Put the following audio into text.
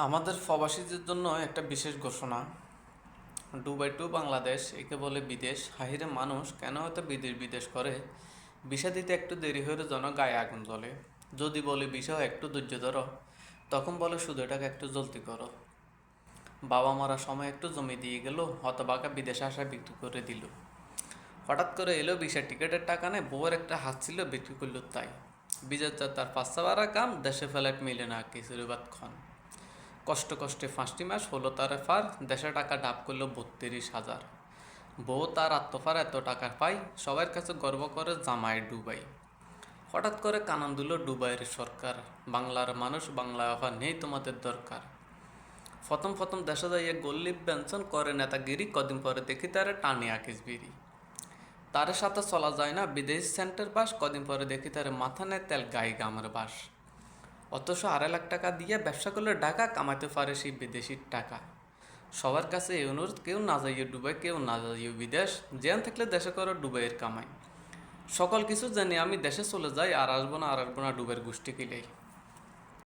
আমাদের প্রবাসীদের জন্য একটা বিশেষ ঘোষণা। দুবাই টু বাংলাদেশ একে বলে বিদেশ। হাহিরে মানুষ কেন এত বিদেশ বিদেশ করে? ভিসা দিতে একটু দেরি হলে যেন গায়ে আগুন জ্বলে। যদি বলি ভিসা একটু ধৈর্য ধরো, তখন বলে শুধু এটাকে একটু জলদি করো। বাবা মারা সময় একটু জমি দিয়ে গেল, হতবাকা বিদেশে আসা বিক্রি করে দিল। হঠাৎ করে এলো ভিসা টিকিটের টাকা নেই, বউয়ের একটা হাত ছিল বিক্রি করল তাই। বিজয় তার পাঁচটা বারা কাম, দেশে ফ্লাইট মিলে না কিছুর বাদ ক্ষণ। কষ্টে কষ্টে 5টি মাস হলো তার ফার, দেশে টাকা ডাব করলো 32,000। বউ তার আত্মফার এত টাকা পাই, সবার কাছে গর্ব করে জামাই ডুবাই। হঠাৎ করে কানান দিল ডুবাইয়ের সরকার, বাংলার মানুষ বাংলা অফার নেই তোমাদের দরকার। প্রথম প্রথম দেশে যাইয়ে গল্লিপ বেঞ্চন করে নেতাগিরি, কদিন পরে দেখি তারে টানে আকিস বিড়ি। তার সাথে চলা যায় না বিদেশি সেন্টার বাস, কদিন পরে দেখি তার মাথা নেয় তেল গায়ে গামের বাস। অথচ 2.5 লাখ টাকা দিয়ে ব্যবসা করলে ঢাকা কামাইতে পারে সেই বিদেশির টাকা। সবার কাছে এই অনুরোধ, কেউ না যাইও ডুবাই, কেউ না যাইও বিদেশ। জেন থাকলে দেশে করো ডুবাইয়ের কামাই। সকল কিছু জানি আমি দেশে চলে যাই, আর আসবো না ডুবের গোষ্ঠী কিলেই।